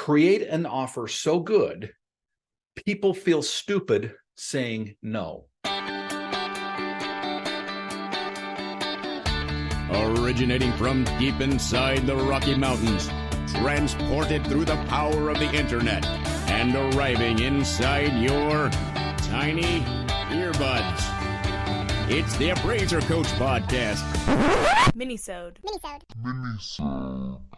create an offer so good, people feel stupid saying no. Originating from deep inside the Rocky Mountains, transported through the power of the internet, and arriving inside your tiny earbuds. It's the Appraiser Coach Podcast. Minisode.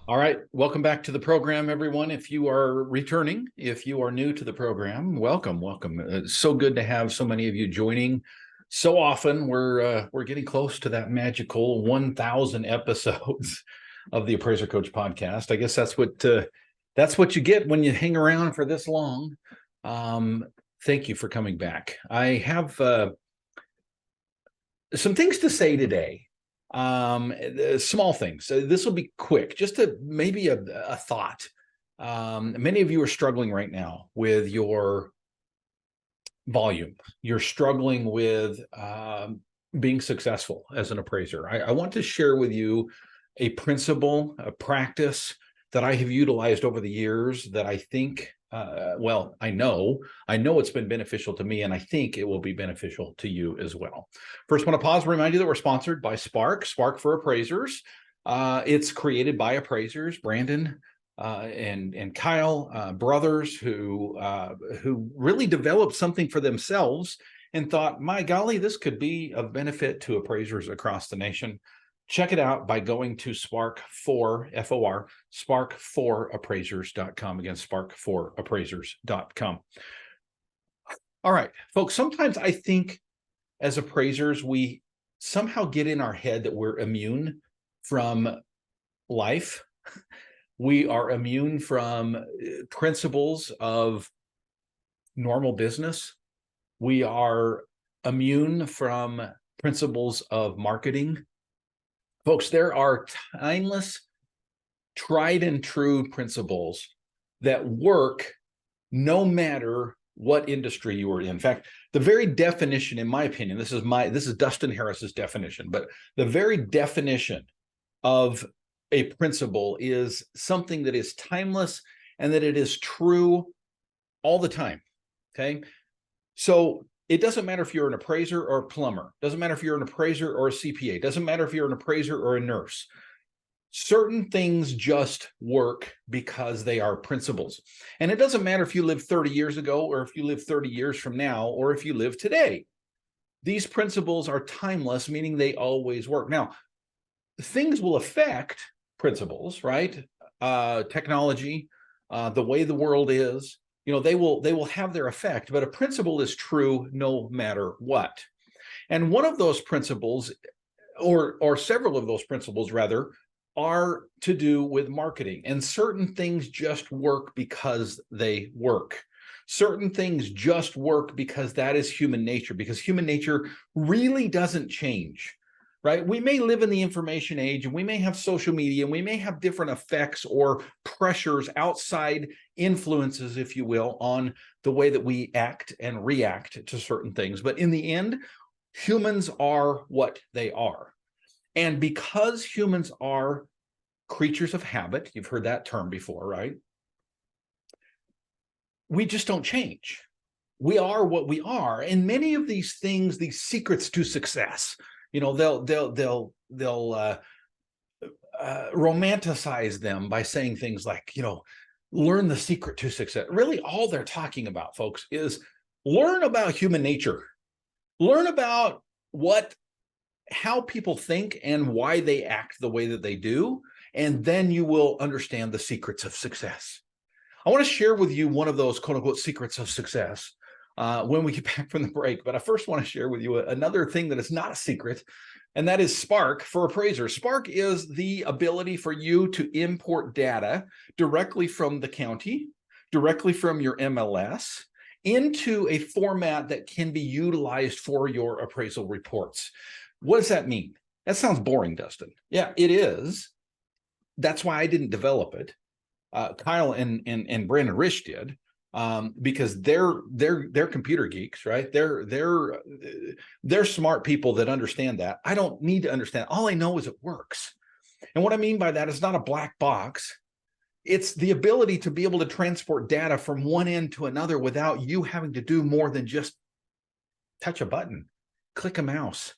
All right, welcome back to the program, everyone. If you are returning, if you are new to the program, welcome. It's so good to have so many of you joining. So often we're getting close to that magical 1,000 episodes of the Appraiser Coach Podcast. I guess that's what you get when you hang around for this long. Thank you for coming back. I have some things to say today. Small things. This will be quick, just maybe a thought. Many of you are struggling right now with your volume. You're struggling with being successful as an appraiser. I want to share with you a principle, a practice that I have utilized over the years that I think, I know it's been beneficial to me, and I think it will be beneficial to you as well. First, I want to pause and remind you that we're sponsored by Spark for Appraisers. It's created by appraisers, Brandon and Kyle, brothers who really developed something for themselves and thought, my golly, this could be of benefit to appraisers across the nation. Check it out by going to spark4appraisers.com. Again, spark4appraisers.com. All right, folks, sometimes I think as appraisers, we somehow get in our head that we're immune from life. We are immune from principles of normal business. We are immune from principles of marketing. Folks, there are timeless, tried and true principles that work no matter what industry you are in. In fact, the very definition, in my opinion, this is Dustin Harris's definition, but the very definition of a principle is something that is timeless and that it is true all the time. Okay. So it doesn't matter if you're an appraiser or a plumber. Doesn't matter if you're an appraiser or a CPA. Doesn't matter if you're an appraiser or a nurse. Certain things just work because they are principles. And it doesn't matter if you lived 30 years ago or if you live 30 years from now or if you live today. These principles are timeless, meaning they always work. Now, things will affect principles, right? Technology, the way the world is, they will have their effect, but a principle is true no matter what. And one of those principles, or several of those principles rather, are to do with marketing. And certain things just work because they work. Certain things just work because that is human nature, because human nature really doesn't change. Right? We may live in the information age and we may have social media and we may have different effects or pressures, outside influences, if you will, on the way that we act and react to certain things. But in the end, humans are what they are. And because humans are creatures of habit, you've heard that term before, right? We just don't change. We are what we are. And many of these things, these secrets to success, they'll romanticize them by saying things like, learn the secret to success. Really, all they're talking about, folks, is learn about human nature. Learn about how people think and why they act the way that they do, and then you will understand the secrets of success. I want to share with you one of those quote unquote secrets of success when we get back from the break. But I first want to share with you another thing that is not a secret, and that is Spark for Appraiser. Spark is the ability for you to import data directly from the county, directly from your MLS, into a format that can be utilized for your appraisal reports. What does that mean? That sounds boring, Dustin. Yeah, it is. That's why I didn't develop it. Kyle and Brandon Rich did. Because they're computer geeks, right? They're smart people that understand that. I don't need to understand. All I know is it works. And what I mean by that is not a black box. It's the ability to be able to transport data from one end to another without you having to do more than just touch a button, click a mouse.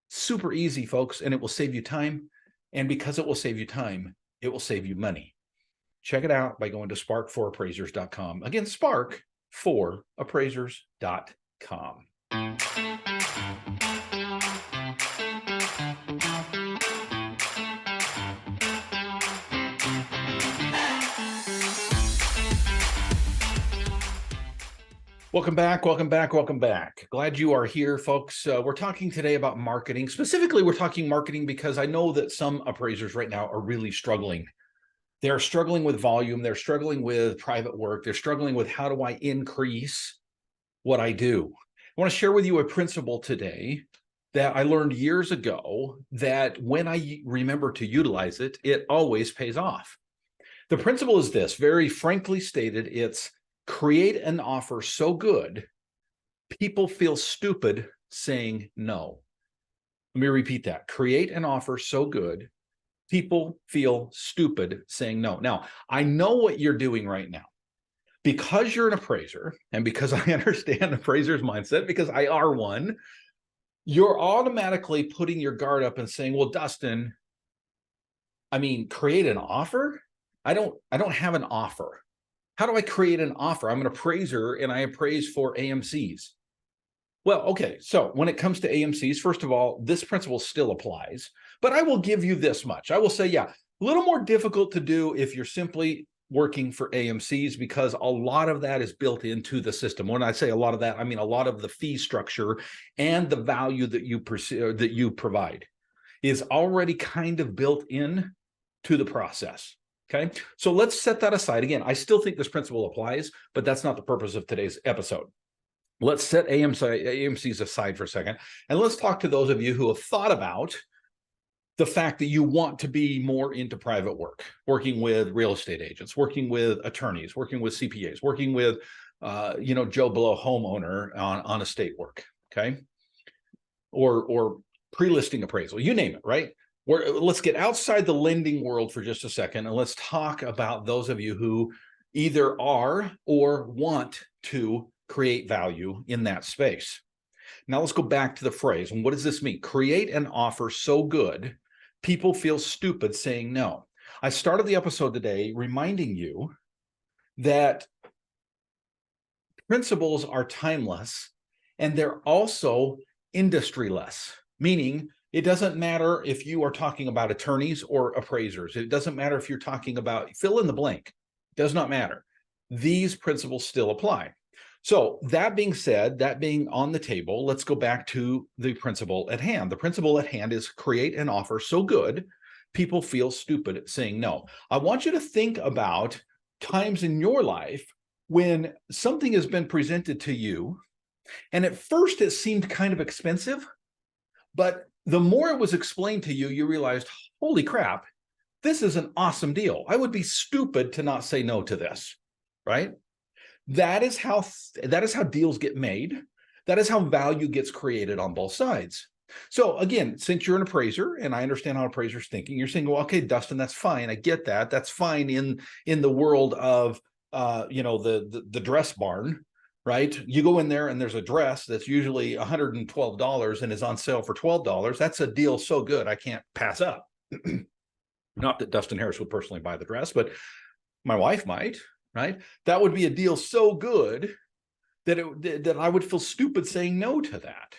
Super easy, folks, and it will save you time. And because it will save you time, it will save you money. Check it out by going to spark4appraisers.com. Again, spark4appraisers.com. Welcome back, welcome back, welcome back. Glad you are here, folks. We're talking today about marketing. Specifically, we're talking marketing because I know that some appraisers right now are really struggling. They're struggling with volume. They're struggling with private work. They're struggling with how do I increase what I do. I want to share with you a principle today that I learned years ago that when I remember to utilize it, it always pays off. The principle is this, very frankly stated, it's create an offer so good, people feel stupid saying no. Let me repeat that. Create an offer so good, people feel stupid saying no. Now, I know what you're doing right now. Because you're an appraiser, and because I understand appraiser's mindset, because I are one, you're automatically putting your guard up and saying, well, Dustin, I mean, create an offer? I don't have an offer. How do I create an offer? I'm an appraiser and I appraise for AMCs. Well, okay, so when it comes to AMCs, first of all, this principle still applies, but I will give you this much. I will say, yeah, a little more difficult to do if you're simply working for AMCs because a lot of that is built into the system. When I say a lot of that, I mean a lot of the fee structure and the value that you provide is already kind of built in to the process. Okay, so let's set that aside. Again, I still think this principle applies, but that's not the purpose of today's episode. Let's set AMCs aside for a second, and let's talk to those of you who have thought about the fact that you want to be more into private work, working with real estate agents, working with attorneys, working with CPAs, working with, Joe Blow homeowner on estate work, okay, or pre-listing appraisal, you name it, right? Let's get outside the lending world for just a second, and let's talk about those of you who either are or want to create value in that space. Now let's go back to the phrase. And what does this mean? Create an offer so good, people feel stupid saying no. I started the episode today reminding you that principles are timeless and they're also industry-less, meaning it doesn't matter if you are talking about attorneys or appraisers. It doesn't matter if you're talking about fill in the blank. It does not matter. These principles still apply. So that being said, that being on the table, let's go back to the principle at hand. The principle at hand is create an offer so good, people feel stupid saying no. I want you to think about times in your life when something has been presented to you, and at first it seemed kind of expensive, but the more it was explained to you, you realized, holy crap, this is an awesome deal. I would be stupid to not say no to this, right? That is how deals get made. That is how value gets created on both sides. So again, since you're an appraiser, and I understand how appraisers thinking, you're saying, well, okay, Dustin, that's fine. I get that. That's fine in the world of the dress barn, right? You go in there and there's a dress that's usually $112 and is on sale for $12. That's a deal so good I can't pass up. Not that Dustin Harris would personally buy the dress, but my wife might, right? That would be a deal so good that I would feel stupid saying no to that.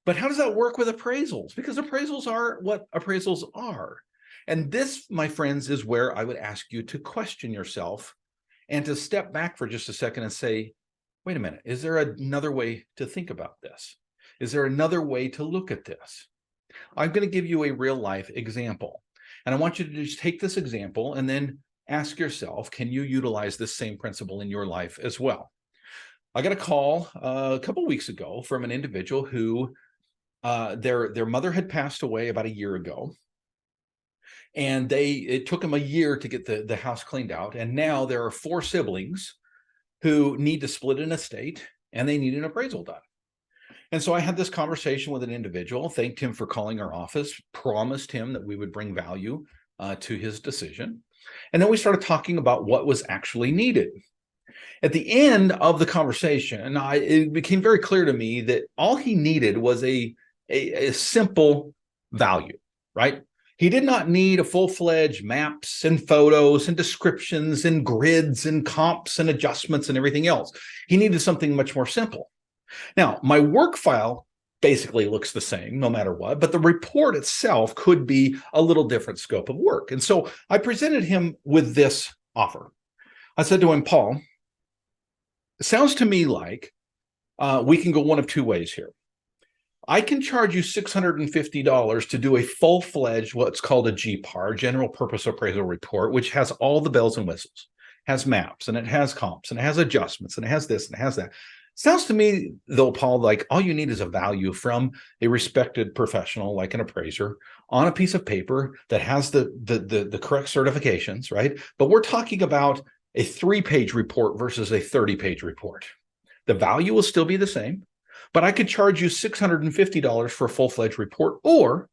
But how does that work with appraisals? Because appraisals are what appraisals are. And this, my friends, is where I would ask you to question yourself and to step back for just a second and say, wait a minute, is there another way to think about this? Is there another way to look at this? I'm going to give you a real life example. And I want you to just take this example and then ask yourself, can you utilize this same principle in your life as well? I got a call a couple of weeks ago from an individual who their mother had passed away about a year ago. And it took them a year to get the house cleaned out. And now there are 4 siblings who need to split an estate and they need an appraisal done. And so I had this conversation with an individual, thanked him for calling our office, promised him that we would bring value to his decision. And then we started talking about what was actually needed. At the end of the conversation, it became very clear to me that all he needed was a simple value, right? He did not need a full-fledged maps and photos and descriptions and grids and comps and adjustments and everything else. He needed something much more simple. Now, my work file basically looks the same no matter what, but the report itself could be a little different scope of work. And so I presented him with this offer. I said to him, Paul, it sounds to me like we can go one of two ways here. I can charge you $650 to do a full-fledged, what's called a GPAR, General Purpose Appraisal Report, which has all the bells and whistles, has maps, and it has comps, and it has adjustments, and it has this, and it has that. Sounds to me, though, Paul, like all you need is a value from a respected professional like an appraiser on a piece of paper that has the correct certifications, right? But we're talking about a 3-page report versus a 30-page report. The value will still be the same, but I could charge you $650 for a full-fledged report, or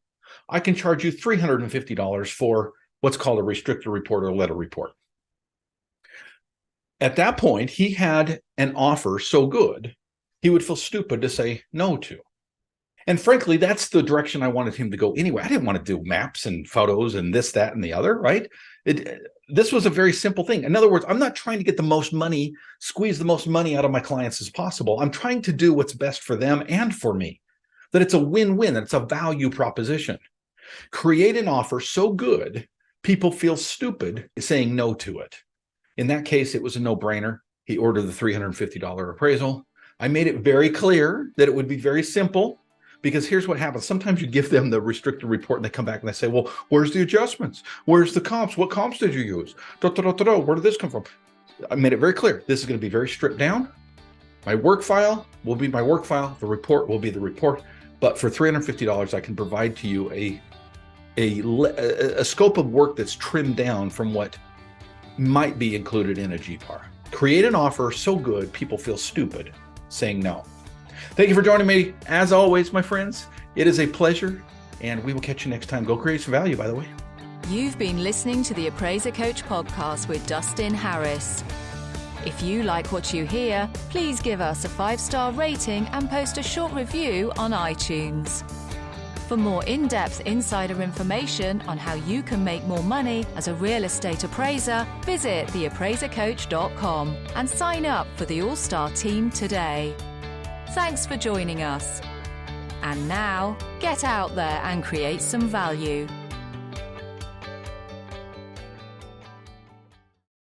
I can charge you $350 for what's called a restricted report or letter report. At that point, he had an offer so good, he would feel stupid to say no to. And frankly, that's the direction I wanted him to go anyway. I didn't want to do maps and photos and this, that, and the other, right? This was a very simple thing. In other words, I'm not trying to get the most money, squeeze the most money out of my clients as possible. I'm trying to do what's best for them and for me, that it's a win-win, that it's a value proposition. Create an offer so good, people feel stupid saying no to it. In that case, it was a no-brainer. He ordered the $350 appraisal. I made it very clear that it would be very simple, because here's what happens. Sometimes you give them the restricted report and they come back and they say, well, where's the adjustments? Where's the comps? What comps did you use? Where did this come from? I made it very clear. This is going to be very stripped down. My work file will be my work file. The report will be the report. But for $350, I can provide to you a scope of work that's trimmed down from what might be included in a GPAR. Create an offer so good, people feel stupid saying no. Thank you for joining me. As always, my friends, it is a pleasure, and we will catch you next time. Go create some value, by the way. You've been listening to the Appraiser Coach podcast with Dustin Harris. If you like what you hear, please give us a 5-star rating and post a short review on iTunes. For more in-depth insider information on how you can make more money as a real estate appraiser, visit theappraisercoach.com and sign up for the All-Star team today. Thanks for joining us. And now, get out there and create some value.